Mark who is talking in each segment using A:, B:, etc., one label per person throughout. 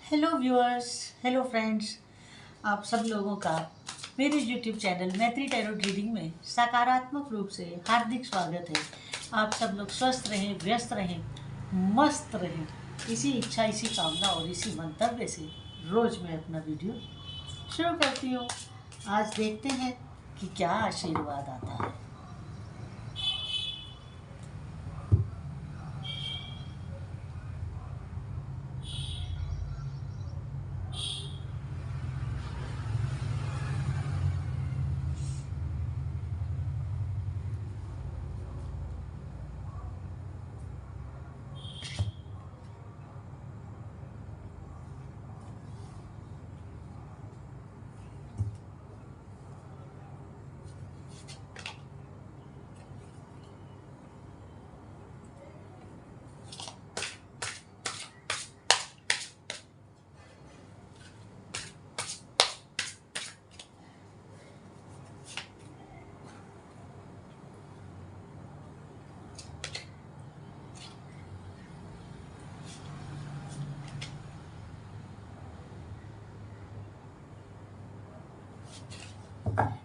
A: Hello viewers, hello friends, आप सब लोगों का मेरे यूट्यूब चैनल मैत्री टैरोट रीडिंग में सकारात्मक रूप से हार्दिक स्वागत है। आप सब लोग स्वस्थ रहें, व्यस्त रहें, मस्त रहें, इसी इच्छा, इसी कामना और इसी मंतव्य से रोज़ मैं अपना वीडियो शुरू करती हूँ। आज देखते हैं कि क्या आशीर्वाद आता है।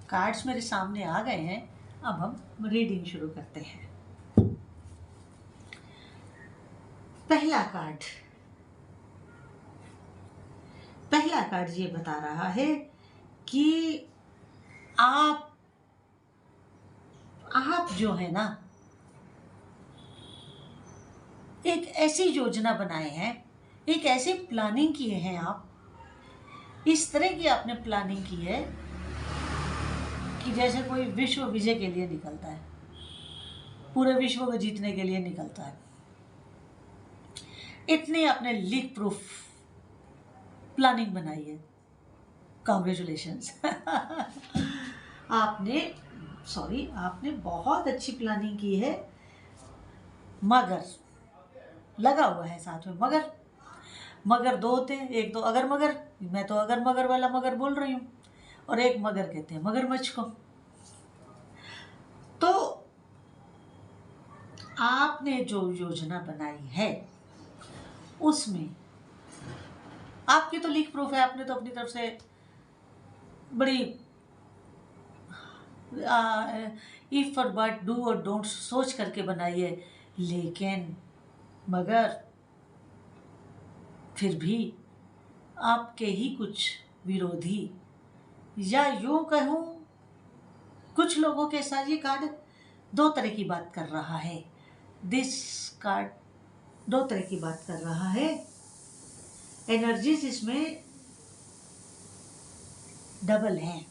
A: कार्ड्स मेरे सामने आ गए हैं। अब हम रीडिंग शुरू करते हैं। पहला कार्ड ये बता रहा है कि आप जो है ना, एक ऐसी योजना बनाए हैं, एक ऐसी प्लानिंग किए हैं। आप इस तरह की आपने प्लानिंग की है कि जैसे कोई विश्व विजय के लिए निकलता है, पूरे विश्व को जीतने के लिए निकलता है। इतनी आपने लीक प्रूफ प्लानिंग बनाई है। कॉन्ग्रेचुलेशंस। आपने बहुत अच्छी प्लानिंग की है। मगर लगा हुआ है साथ में मगर दो होते हैं, एक तो अगर मगर, मैं तो अगर मगर वाला मगर बोल रही हूँ, और एक मगर कहते हैं मगरमच्छ को। तो आपने जो योजना बनाई है उसमें आपकी तो लीक प्रूफ है। आपने तो अपनी तरफ से बड़ी इफ और बट, डू और डोंट सोच करके बनाई है। लेकिन मगर फिर भी आपके ही कुछ विरोधी, या यूं कहूं कुछ लोगों के साथ, ये कार्ड दो तरह की बात कर रहा है। दिस कार्ड दो तरह की बात कर रहा है। एनर्जीज इसमें डबल हैं।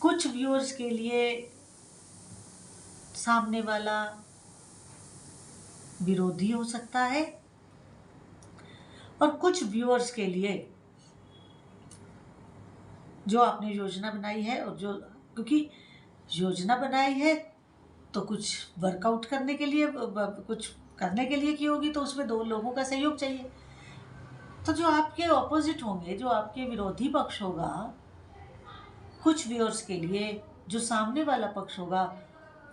A: कुछ व्यूअर्स के लिए सामने वाला विरोधी हो सकता है, और कुछ व्यूअर्स के लिए जो आपने योजना बनाई है, और जो, क्योंकि योजना बनाई है तो कुछ वर्कआउट करने के लिए, कुछ करने के लिए की होगी, तो उसमें दो लोगों का सहयोग चाहिए। तो जो आपके ऑपोजिट होंगे, जो आपके विरोधी पक्ष होगा, कुछ व्यूअर्स के लिए जो सामने वाला पक्ष होगा,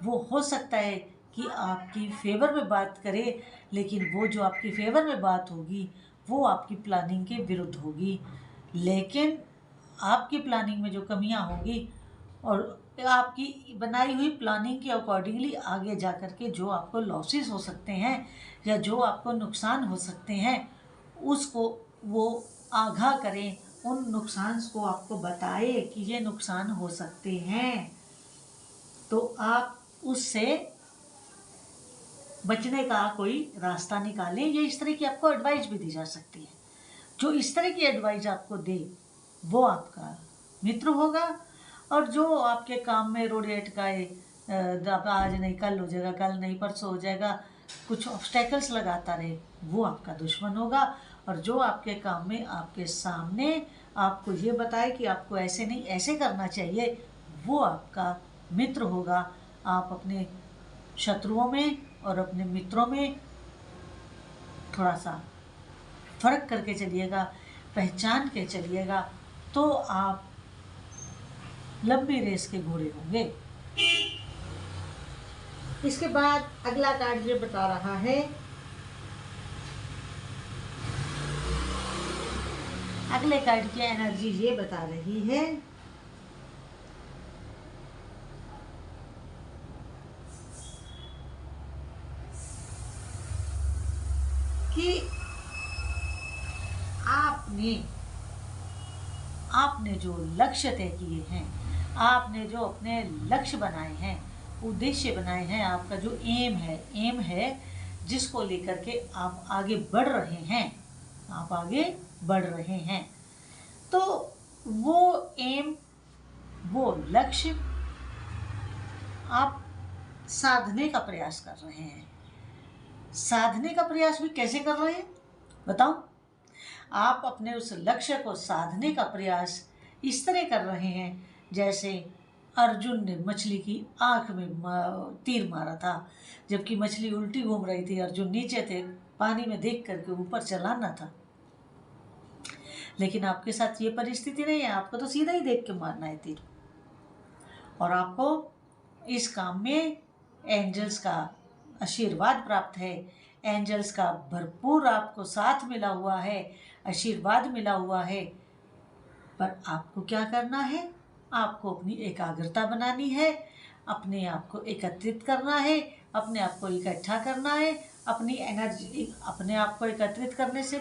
A: वो हो सकता है कि आपकी फेवर में बात करे, लेकिन वो जो आपकी फेवर में बात होगी वो आपकी प्लानिंग के विरुद्ध होगी। लेकिन आपकी प्लानिंग में जो कमियां होंगी और आपकी बनाई हुई प्लानिंग के अकॉर्डिंगली आगे जा कर के जो आपको लॉसेस हो सकते हैं या जो आपको नुकसान हो सकते हैं, उसको वो आगाह करें, उन नुकसान को आपको बताए कि ये नुकसान हो सकते हैं, तो आप उससे बचने का कोई रास्ता निकालें। ये इस तरह की आपको एडवाइस भी दी जा सकती है। जो इस तरह की एडवाइस आपको दे वो आपका मित्र होगा, और जो आपके काम में रोड़े अटकाए, आज नहीं कल हो जाएगा, कल नहीं परसों हो जाएगा, कुछ ऑब्स्टेकल्स लगाता रहे, वो आपका दुश्मन होगा। और जो आपके काम में आपके सामने आपको ये बताए कि आपको ऐसे नहीं ऐसे करना चाहिए, वो आपका मित्र होगा। आप अपने शत्रुओं में और अपने मित्रों में थोड़ा सा फर्क करके चलिएगा, पहचान के चलिएगा, तो आप लंबी रेस के घोड़े होंगे। इसके बाद अगला कार्ड ये बता रहा है अगले कार्ड की एनर्जी ये बता रही है कि आपने जो लक्ष्य तय किए हैं, आपने जो अपने लक्ष्य बनाए हैं, उद्देश्य बनाए हैं, आपका जो एम है जिसको लेकर के आप आगे बढ़ रहे हैं, आप आगे बढ़ रहे हैं, तो वो एम, वो लक्ष्य आप साधने का प्रयास कर रहे हैं। साधने का प्रयास भी कैसे कर रहे हैं बताओ? आप अपने उस लक्ष्य को साधने का प्रयास इस तरह कर रहे हैं जैसे अर्जुन ने मछली की आंख में तीर मारा था, जबकि मछली उल्टी घूम रही थी, अर्जुन नीचे थे, पानी में देख करके ऊपर चलाना था। लेकिन आपके साथ ये परिस्थिति नहीं है, आपको तो सीधा ही देख के मारना है तीर। और आपको इस काम में एंजल्स का आशीर्वाद प्राप्त है, एंजल्स का भरपूर आपको साथ मिला हुआ है, आशीर्वाद मिला हुआ है। पर आपको क्या करना है? आपको अपनी एकाग्रता बनानी है, अपने आप को एकत्रित करना है, अपने आप को इकट्ठा करना है। अपनी एनर्जी, अपने आप को एकत्रित करने से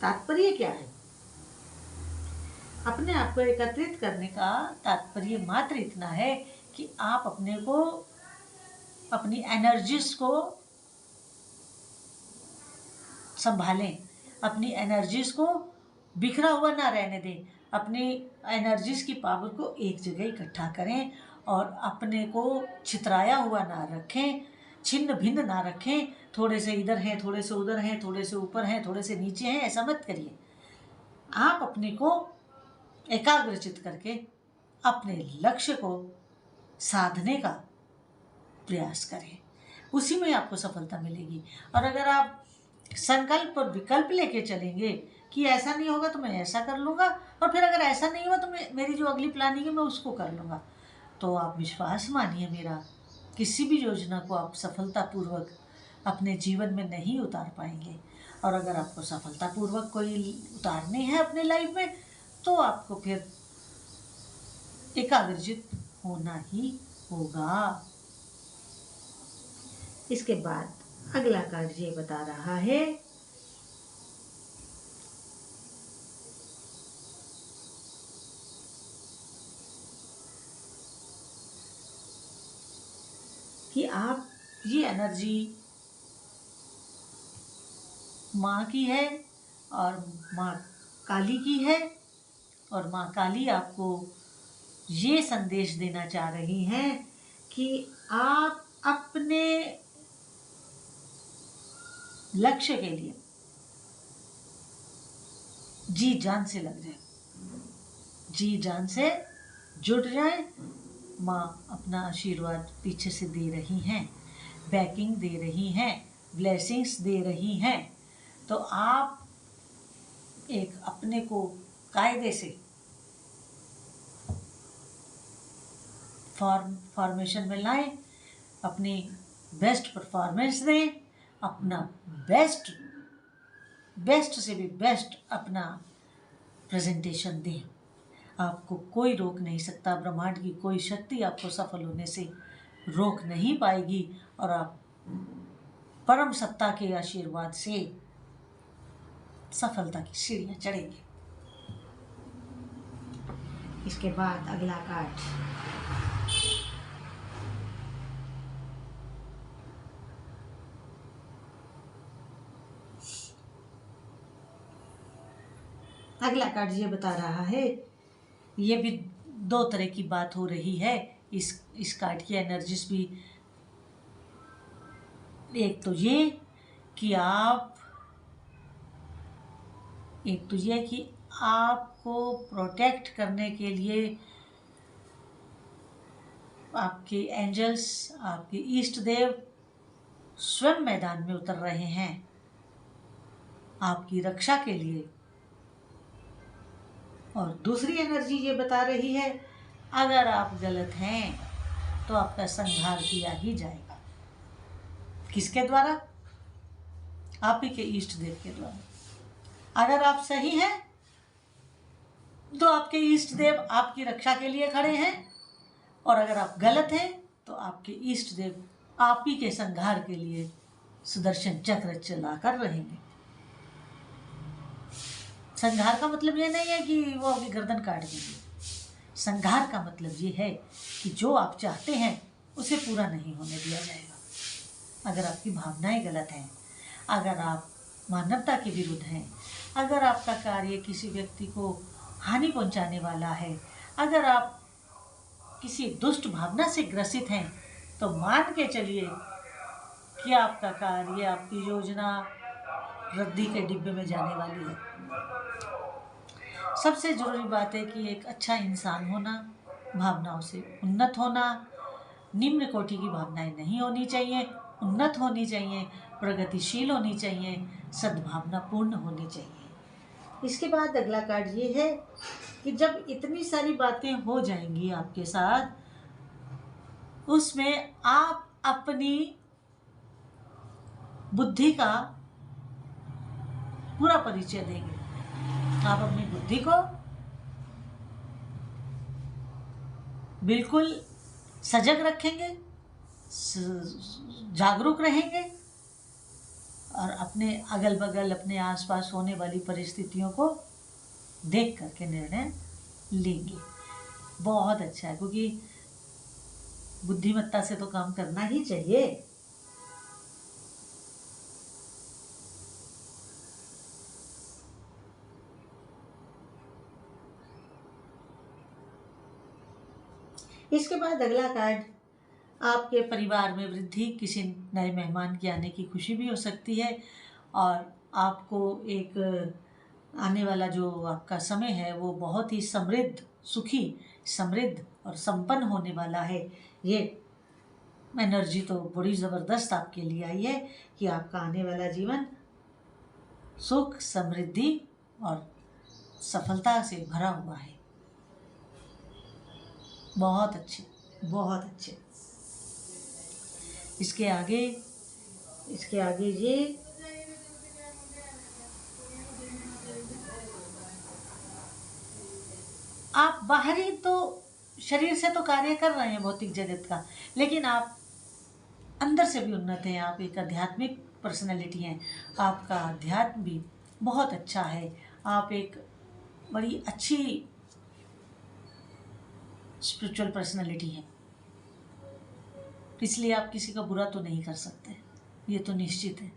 A: तात्पर्य क्या है? अपने आप को एकत्रित करने का तात्पर्य मात्र इतना है कि आप अपने को, अपनी एनर्जीज को संभालें, अपनी एनर्जीज को बिखरा हुआ ना रहने दें, अपनी एनर्जीज की पावर को एक जगह इकट्ठा करें और अपने को छितराया हुआ ना रखें, छिन्न भिन्न ना रखें। थोड़े से इधर हैं, थोड़े से उधर हैं, थोड़े से ऊपर हैं, थोड़े से नीचे हैं, ऐसा मत करिए। आप अपने को एकाग्रचित करके अपने लक्ष्य को साधने का प्रयास करें, उसी में आपको सफलता मिलेगी। और अगर आप संकल्प और विकल्प लेके चलेंगे कि ऐसा नहीं होगा तो मैं ऐसा कर लूँगा, और फिर अगर ऐसा नहीं हुआ तो मेरी जो अगली प्लानिंग है मैं उसको कर लूँगा, तो आप विश्वास मानिए मेरा, किसी भी योजना को आप सफलतापूर्वक अपने जीवन में नहीं उतार पाएंगे। और अगर आपको सफलतापूर्वक कोई उतारने हैं अपने लाइफ में, तो आपको फिर एकाग्रचित होना ही होगा। इसके बाद अगला कार्ड ये बता रहा है कि आप, ये एनर्जी माँ की है और माँ काली की है, और माँ काली आपको ये संदेश देना चाह रही हैं कि आप अपने लक्ष्य के लिए जी जान से लग जाए, जी जान से जुट जाए। माँ अपना आशीर्वाद पीछे से दे रही हैं, बैकिंग दे रही हैं, ब्लेसिंग्स दे रही हैं। तो आप एक अपने को कायदे से फॉर्मेशन में लाएं, अपनी बेस्ट परफॉर्मेंस दें, अपना बेस्ट से भी बेस्ट अपना प्रेजेंटेशन दें। आपको कोई रोक नहीं सकता, ब्रह्मांड की कोई शक्ति आपको सफल होने से रोक नहीं पाएगी, और आप परम सत्ता के आशीर्वाद से सफलता की सीढ़ियां चढ़ेंगे। इसके बाद अगला कार्ड ये बता रहा है, ये भी दो तरह की बात हो रही है। इस कार्ड की एनर्जीज भी, एक तो ये कि आपको प्रोटेक्ट करने के लिए आपके एंजल्स, आपके इष्ट देव स्वयं मैदान में उतर रहे हैं आपकी रक्षा के लिए। और दूसरी एनर्जी ये बता रही है, अगर आप गलत हैं तो आपका संहार किया ही जाएगा। किसके द्वारा? आप ही के इष्ट देव के द्वारा। अगर आप सही हैं तो आपके इष्ट देव आपकी रक्षा के लिए खड़े हैं, और अगर आप गलत हैं तो आपके इष्ट देव आप ही के संहार के लिए सुदर्शन चक्र चलाकर रहेंगे। संहार का मतलब ये नहीं है कि वो आपकी गर्दन काट देंगे। संहार का मतलब ये है कि जो आप चाहते हैं उसे पूरा नहीं होने दिया जाएगा। अगर आपकी भावनाएं गलत हैं, अगर आप मानवता के विरुद्ध हैं, अगर आपका कार्य किसी व्यक्ति को हानि पहुंचाने वाला है, अगर आप किसी दुष्ट भावना से ग्रसित हैं, तो मान के चलिए कि आपका कार्य, आपकी योजना रद्दी के डिब्बे में जाने वाली है। सबसे ज़रूरी बात है कि एक अच्छा इंसान होना, भावनाओं से उन्नत होना, निम्न कोटि की भावनाएं नहीं होनी चाहिए, उन्नत होनी चाहिए, प्रगतिशील होनी चाहिए, सद्भावना पूर्ण होनी चाहिए। इसके बाद अगला कार्ड ये है कि जब इतनी सारी बातें हो जाएंगी आपके साथ, उसमें आप अपनी बुद्धि का पूरा परिचय देंगे। आप अपनी बुद्धि को बिल्कुल सजग रखेंगे, जागरूक रहेंगे, और अपने अगल बगल, अपने आसपास होने वाली परिस्थितियों को देख करके निर्णय लेंगे। बहुत अच्छा है, क्योंकि बुद्धिमत्ता से तो काम करना ही चाहिए। इसके बाद अगला कार्ड, आपके परिवार में वृद्धि, किसी नए मेहमान के आने की खुशी भी हो सकती है, और आपको एक आने वाला जो आपका समय है वो बहुत ही समृद्ध, सुखी, समृद्ध और संपन्न होने वाला है। ये एनर्जी तो बड़ी ज़बरदस्त आपके लिए आई है कि आपका आने वाला जीवन सुख, समृद्धि और सफलता से भरा हुआ है। बहुत अच्छे, बहुत अच्छे। इसके आगे ये आप बाहरी तो शरीर से तो कार्य कर रहे हैं भौतिक जगत का, लेकिन आप अंदर से भी उन्नत हैं। आप एक आध्यात्मिक पर्सनैलिटी हैं, आपका अध्यात्म भी बहुत अच्छा है, आप एक बड़ी अच्छी स्पिरिचुअल पर्सनैलिटी है, इसलिए आप किसी का बुरा तो नहीं कर सकते, ये तो निश्चित है।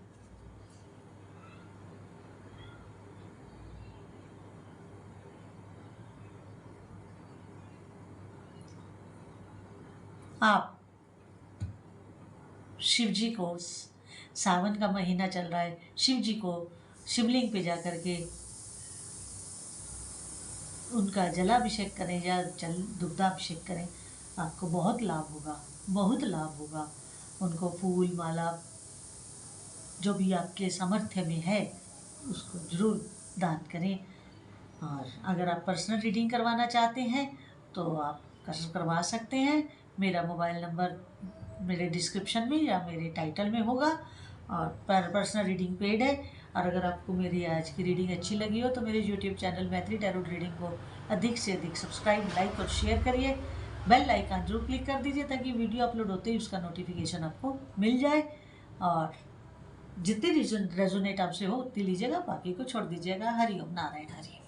A: आप शिव जी को, सावन का महीना चल रहा है, शिव जी को शिवलिंग पे जा कर के उनका जलाभिषेक करें या दुग्धाभिषेक करें, आपको बहुत लाभ होगा, बहुत लाभ होगा। उनको फूल माला जो भी आपके सामर्थ्य में है उसको ज़रूर दान करें। और अगर आप पर्सनल रीडिंग करवाना चाहते हैं तो आप करवा सकते हैं। मेरा मोबाइल नंबर मेरे डिस्क्रिप्शन में या मेरे टाइटल में होगा, और पर्सनल रीडिंग पेड है। और अगर आपको मेरी आज की रीडिंग अच्छी लगी हो तो मेरे YouTube channel Maithili tarot reading को अधिक से अधिक सब्सक्राइब, लाइक और शेयर करिए। बेल आइकन जरूर क्लिक कर दीजिए ताकि वीडियो अपलोड होते ही उसका नोटिफिकेशन आपको मिल जाए। और जितनी रेजोनेट आपसे हो उतनी लीजिएगा, बाकी को छोड़ दीजिएगा। हरिओम नारायण हरि।